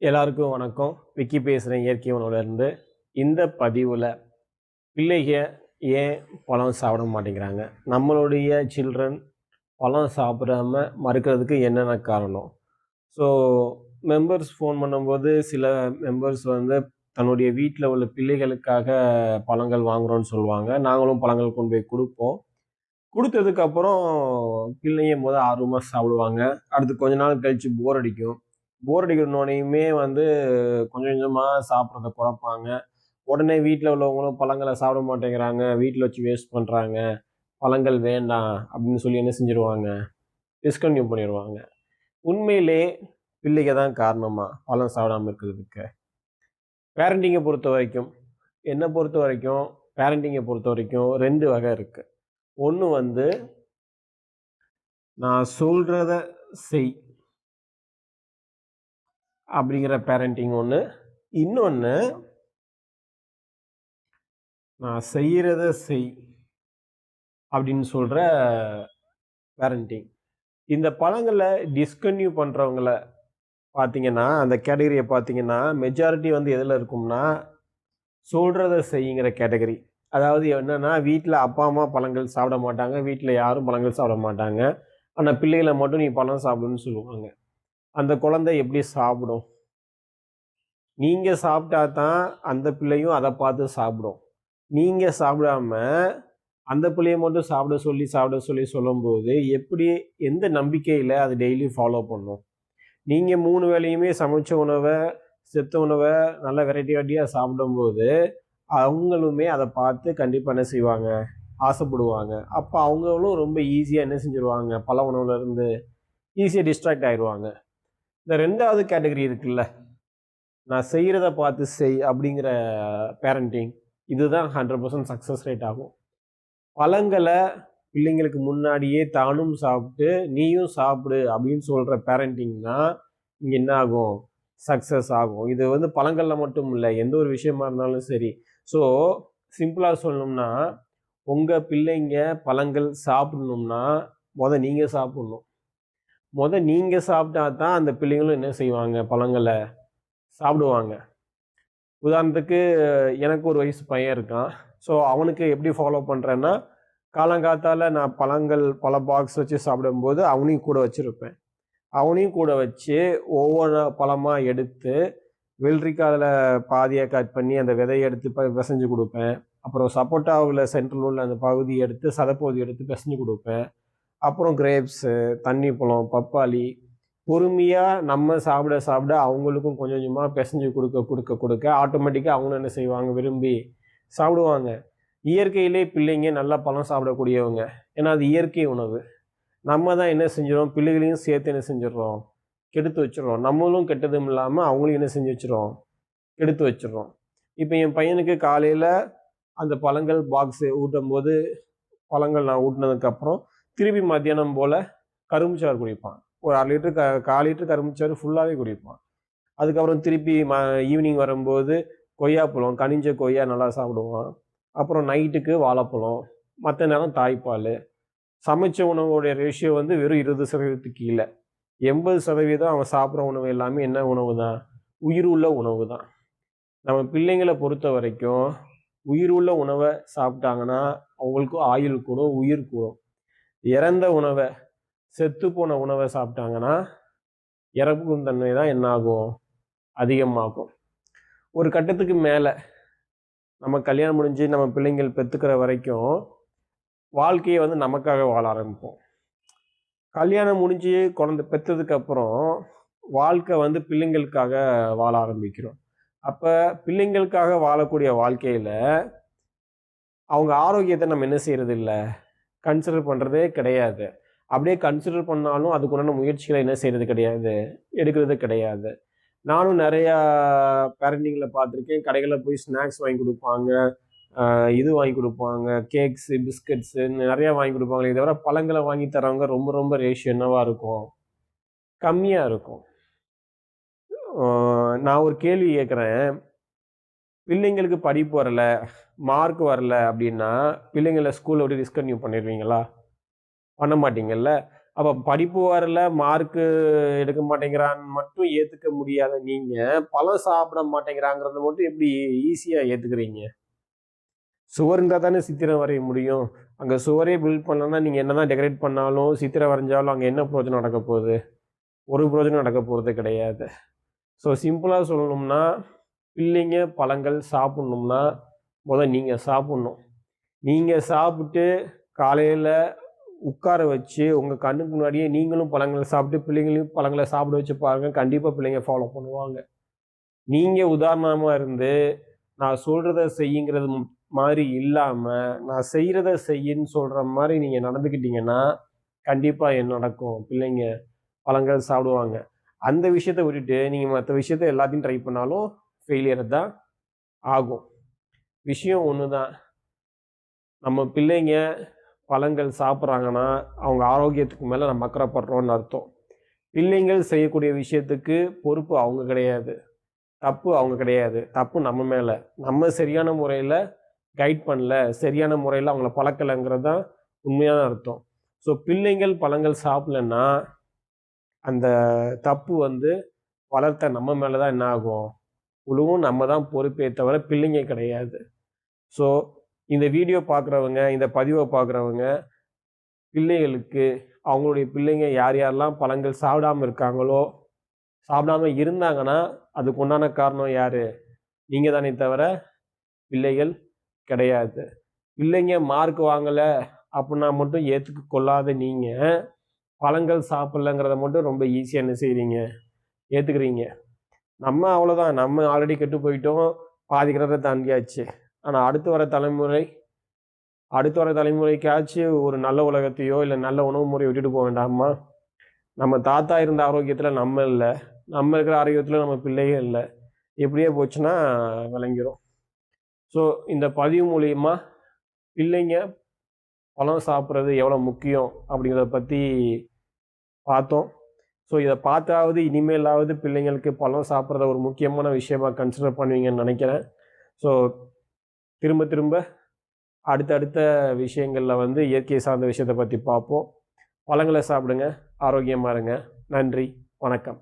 எல்லாருக்கும் வணக்கம். விக்கி பேசுகிறேன் இயற்கை உணவுலேருந்து. இந்த பதிவில் பிள்ளைக ஏன் பழம் சாப்பிட மாட்டேங்கிறாங்க, நம்மளுடைய சில்ட்ரன் பழம் சாப்பிடாம மறுக்கிறதுக்கு என்னென்ன காரணம். ஸோ மெம்பர்ஸ் ஃபோன் பண்ணும்போது சில மெம்பர்ஸ் தன்னுடைய வீட்டில் உள்ள பிள்ளைகளுக்காக பழங்கள் வாங்குகிறோன்னு சொல்லுவாங்க. நாங்களும் பழங்கள் கொண்டு போய் கொடுப்போம். கொடுத்ததுக்கப்புறம் பிள்ளைங்க ஆர்வமாக சாப்பிடுவாங்க. அடுத்து கொஞ்ச நாள் கழித்து போர் அடிக்கும். போர் அடிக்கிறனோனையுமே கொஞ்சம் கொஞ்சமாக சாப்பிட்றத குறைப்பாங்க. உடனே வீட்டில் உள்ளவங்களும் பழங்களை சாப்பிட மாட்டேங்கிறாங்க, வீட்டில் வச்சு வேஸ்ட் பண்ணுறாங்க, பழங்கள் வேண்டாம் அப்படின்னு சொல்லி என்ன செஞ்சுருவாங்க, டிஸ்கன்டினியூ பண்ணிடுவாங்க. உண்மையிலே பிள்ளைங்க தான் காரணமா பழம் சாப்பிடாமல் இருக்கிறதுக்கு? பேரண்டிங்கை பொறுத்த வரைக்கும் பேரண்டிங்கை பொறுத்த வரைக்கும் 2 வகை இருக்குது. ஒன்று நான் சொல்கிறத செய் அப்படிங்கிற பேரண்டிங் ஒன்று. இன்னொன்று நான் செய்கிறத செய் அப்படின்னு சொல்கிற பேரண்டிங். இந்த பழங்களை டிஸ்கன்டினியூ பண்ணுறவங்கள பார்த்தீங்கன்னா, அந்த கேட்டகரியை பார்த்தீங்கன்னா, மெஜாரிட்டி எதில் இருக்கும்னா, சொல்கிறத செய்யுங்கிற கேட்டகரி. அதாவது என்னென்னா, வீட்டில் அப்பா அம்மா பழங்கள் சாப்பிட மாட்டாங்க, வீட்டில் யாரும் பழங்கள் சாப்பிட மாட்டாங்க. ஆனால் பிள்ளைகளை மட்டும் நீ பழம் சாப்பிடுன்னு சொல்லுவாங்க. அந்த குழந்தை எப்படி சாப்பிடும்? நீங்கள் சாப்பிட்டா தான் அந்த பிள்ளையும் அதை பார்த்து சாப்பிடும். நீங்கள் சாப்பிடாம அந்த பிள்ளையை மட்டும் சாப்பிட சொல்லி சொல்லும்போது எப்படி, எந்த நம்பிக்கையில் அது டெய்லி ஃபாலோ பண்ணும்? நீங்கள் 3 வேளையுமே சமைச்ச உணவை, செத்த உணவை நல்லா வெரைட்டியாக சாப்பிடும்போது அவங்களுமே அதை பார்த்து கண்டிப்பாக என்ன செய்வாங்க, ஆசைப்படுவாங்க. அப்போ அவங்களும் ரொம்ப ஈஸியாக என்ன செஞ்சுருவாங்க, பல உணவுலேருந்து ஈஸியாக டிஸ்ட்ராக்ட் ஆகிடுவாங்க. இந்த 2வது கேட்டகரி இருக்குல்ல, நான் செய்கிறத பார்த்து செய் அப்படிங்கிற பேரண்டிங், இதுதான் 100% சக்ஸஸ் ரேட் ஆகும். பழங்களை பிள்ளைங்களுக்கு முன்னாடியே தானும் சாப்பிட்டு நீயும் சாப்பிடு அப்படின்னு சொல்கிற பேரண்டிங் தான் இங்கே என்ன ஆகும், சக்ஸஸ் ஆகும். இது பழங்களில் மட்டும் இல்லை, எந்த ஒரு விஷயமா இருந்தாலும் சரி. ஸோ சிம்பிளாக சொல்லணும்னா, உங்கள் பிள்ளைங்க பழங்கள் சாப்பிடணும்னா நீங்கள் சாப்பிட்ணும். நீங்கள் சாப்பிட்டா தான் அந்த பிள்ளைங்களும் என்ன செய்வாங்க, பழங்களை சாப்பிடுவாங்க. உதாரணத்துக்கு எனக்கு ஒரு வயசு பையன் இருக்கான். ஸோ அவனுக்கு எப்படி ஃபாலோ பண்ணுறேன்னா, காலங்காத்தால் நான் பல பாக்ஸ் வச்சு சாப்பிடும்போது அவனையும் கூட வச்சுருப்பேன். அவனையும் கூட வச்சு ஒவ்வொரு பழமாக எடுத்து வெள்ளரிக்காய் அதில் பாதியாக கட் பண்ணி அந்த விதையை எடுத்து பிசைஞ்சு கொடுப்பேன். அப்புறம் சப்போட்டாவில் சென்ட்ரல் உள்ள அந்த பகுதியை எடுத்து சதப்பகுதி எடுத்து பிசைஞ்சு கொடுப்பேன். அப்புறம் கிரேப்ஸு, தண்ணி பழம், பப்பாளி, பொறுமையாக நம்ம சாப்பிட அவங்களுக்கும் கொஞ்சம் கொஞ்சமாக பிசைஞ்சு கொடுக்க ஆட்டோமேட்டிக்காக அவங்களும் என்ன செய்வாங்க, விரும்பி சாப்பிடுவாங்க. இயற்கையிலே பிள்ளைங்க நல்லா பழம் சாப்பிடக்கூடியவங்க. ஏன்னா அது இயற்கை உணவு. நம்ம தான் என்ன செஞ்சிடறோம், பிள்ளைகளையும் சேர்த்து என்ன செஞ்சிடறோம், கெடுத்து வச்சிடறோம். நம்மளும் கெட்டதும் இல்லாமல் அவங்களையும் என்ன செஞ்சு வச்சிடறோம், கெடுத்து வச்சிடறோம். இப்போ என் பையனுக்கு காலையில் அந்த பழங்கள் பாக்ஸு ஊட்டும் போது, பழங்கள் நான் ஊட்டினதுக்கப்புறம் திருப்பி மத்தியானம் போல் கரும்புச்சாறு குடிப்பான். ஒரு 1/2 லிட்டரு 1/4 லிட்டரு கரும்புச்சாறு ஃபுல்லாகவே குடிப்பான். அதுக்கப்புறம் திருப்பி ஈவினிங் வரும்போது கொய்யாப்பழம், கனிஞ்ச கொய்யா நல்லா சாப்பிடுவான். அப்புறம் நைட்டுக்கு வாழைப்பழம், மற்ற நேரம் தாய்ப்பால். சமைச்ச உணவோடைய ரேஷியோ வெறும் 20% கீழே. 80% அவன் சாப்பிட்ற உணவு எல்லாமே என்ன உணவு தான், உயிர் உள்ள உணவு தான். நம்ம பிள்ளைங்களை பொறுத்த வரைக்கும் உயிர் உள்ள உணவை சாப்பிட்டாங்கன்னா அவங்களுக்கும் ஆயுள் கூடும், உயிர் கூடும். இறந்த உணவை, செத்து போன உணவை சாப்பிட்டாங்கன்னா இறப்புக்கும் தன்மை தான் என்ன ஆகும், அதிகமாகும். ஒரு கட்டத்துக்கு மேலே நம்ம கல்யாணம் முடிஞ்சு நம்ம பிள்ளைங்கள் பெற்றுக்கிற வரைக்கும் வாழ்க்கையை நமக்காக வாழ ஆரம்பிப்போம். கல்யாணம் முடிஞ்சு குழந்தை பெற்றதுக்கப்புறம் வாழ்க்கை பிள்ளைங்களுக்காக வாழ ஆரம்பிக்கிறோம். அப்போ பிள்ளைங்களுக்காக வாழக்கூடிய வாழ்க்கையில் அவங்க ஆரோக்கியத்தை நம்ம என்ன செய்கிறது இல்லை, கன்சிடர் பண்ணுறதே கிடையாது. அப்படியே கன்சிடர் பண்ணாலும் அதுக்குண்டான முயற்சிகளை என்ன செய்கிறது கிடையாது, எடுக்கிறது கிடையாது. நானும் நிறையா பேரண்டிங்கில் பார்த்துருக்கேன். கடைகளில் போய் ஸ்நாக்ஸ் வாங்கி கொடுப்பாங்க, இது வாங்கி கொடுப்பாங்க, கேக்ஸு, பிஸ்கட்ஸு நிறையா வாங்கி கொடுப்பாங்களே தவிர பழங்களை வாங்கி தரவங்க ரொம்ப ரொம்ப ரேஷியோ என்னவாக இருக்கும், கம்மியாக இருக்கும். நான் ஒரு கேள்வி கேட்குறேன், பிள்ளைங்களுக்கு படிப்பு வரல, மார்க் வரல அப்படின்னா பிள்ளைங்களை ஸ்கூலில் விட்டு டிஸ்கன்டினியூ பண்ணிடுவீங்களா? பண்ண மாட்டீங்கல்ல. அப்போ படிப்பு வரல, மார்க்கு எடுக்க மாட்டேங்கிறான்னு மட்டும் ஏற்றுக்க முடியாத நீங்கள் பழம் சாப்பிட மாட்டேங்கிறாங்கிறத மட்டும் எப்படி ஈஸியாக ஏற்றுக்கிறீங்க? சுவர் இருந்தால் தானே சித்திரம் வரைய முடியும். அங்கே சுவரே பில்ட் பண்ணலன்னா நீங்கள் என்ன தான் டெக்கரேட் பண்ணாலும் சித்திரம் வரைஞ்சாலும் அங்கே என்ன பிரயோஜனம் நடக்க போகுது? ஒரு பிரயோஜனம் நடக்க போகிறது கிடையாது. ஸோ சிம்பிளாக சொல்லணும்னா, பிள்ளைங்க பழங்கள் சாப்பிட்ணும்னா நீங்கள் சாப்பிட்ணும். நீங்கள் சாப்பிட்டு காலையில் உட்கார வச்சு உங்கள் கண்ணுக்கு முன்னாடியே நீங்களும் பழங்களை சாப்பிட்டு பிள்ளைங்களையும் பழங்களை சாப்பிட வச்சு பாருங்கள். கண்டிப்பாக பிள்ளைங்க ஃபாலோ பண்ணுவாங்க. நீங்கள் உதாரணமாக இருந்து நான் சொல்கிறத செய்யுங்கிறது மாதிரி இல்லாமல் நான் செய்கிறத செய்யின்னு சொல்கிற மாதிரி நீங்கள் நடந்துக்கிட்டீங்கன்னா கண்டிப்பாக என்ன நடக்கும்? பிள்ளைங்க பழங்கள் சாப்பிடுவாங்க. அந்த விஷயத்தை விட்டுட்டு நீங்கள் மற்ற விஷயத்த எல்லாத்தையும் ட்ரை பண்ணாலும் ஃபெயிலியர் தான் ஆகும். விஷயம் ஒன்று தான். நம்ம பிள்ளைங்க பழங்கள் சாப்பிட்றாங்கன்னா அவங்க ஆரோக்கியத்துக்கு மேலே நம்ம அக்கறைப்படுறோன்னு அர்த்தம். பிள்ளைங்கள் செய்யக்கூடிய விஷயத்துக்கு பொறுப்பு அவங்க கிடையாது, தப்பு அவங்க கிடையாது. தப்பு நம்ம மேலே. நம்ம சரியான முறையில் கைட் பண்ணல, சரியான முறையில் அவங்கள பழக்கலைங்கிறது தான் உண்மையான அர்த்தம். ஸோ பிள்ளைங்கள் பழங்கள் சாப்பிட்லன்னா அந்த தப்பு வளர்த்த நம்ம மேலே தான் என்ன ஆகும்? உழுவும். நம்ம தான் பொறுப்பே தவிர பிள்ளைங்க கிடையாது. ஸோ இந்த வீடியோ பார்க்குறவங்க, இந்த பதிவை பார்க்குறவங்க, பிள்ளைகளுக்கு அவங்களுடைய பிள்ளைங்க யார் யாரெல்லாம் பழங்கள் சாப்பிடாமல் இருக்காங்களோ, சாப்பிடாம இருந்தாங்கன்னா அதுக்கு உண்டான காரணம் யார்? நீங்கள் தானே தவிர பிள்ளைகள் கிடையாது. பிள்ளைங்க மார்க் வாங்கலை அப்படின்னா மட்டும் ஏற்றுக்க கொள்ளாத நீங்கள் பழங்கள் சாப்பிட்லங்கிறத மட்டும் ரொம்ப ஈஸியாக என்ன செய்கிறீங்க? ஏற்றுக்கிறீங்க. நம்ம அவ்வளோதான். நம்ம ஆல்ரெடி கெட்டு போயிட்டோம். பாதி கிணத்தை தாண்டியாச்சு. ஆனால் அடுத்து வர தலைமுறைக்காச்சும் ஒரு நல்ல உலகத்தையோ இல்லை நல்ல உணவு முறையை விட்டுட்டு போக வேண்டாமா? நம்ம தாத்தா இருந்த ஆரோக்கியத்தில் நம்ம இல்லை, நம்ம இருக்கிற ஆரோக்கியத்தில் நம்ம பிள்ளைகள் இல்லை. இப்படியே போச்சுன்னா விளங்கிடும். ஸோ இந்த பதிவு மூலிமா பிள்ளைங்க பழம் சாப்பிட்றது எவ்வளோ முக்கியம் அப்படிங்கிறத பற்றி பார்த்தோம். ஸோ இதை பார்த்தாவது இனிமேலாவது பிள்ளைங்களுக்கு பழம் சாப்பிட்றத ஒரு முக்கியமான விஷயமாக கன்சிடர் பண்ணுவீங்கன்னு நினைக்கிறேன். ஸோ திரும்ப அடுத்தடுத்த விஷயங்களில் இயற்கை சார்ந்த விஷயத்தை பற்றி பார்ப்போம். பழங்களை சாப்பிடுங்க, ஆரோக்கியமாக இருங்க. நன்றி, வணக்கம்.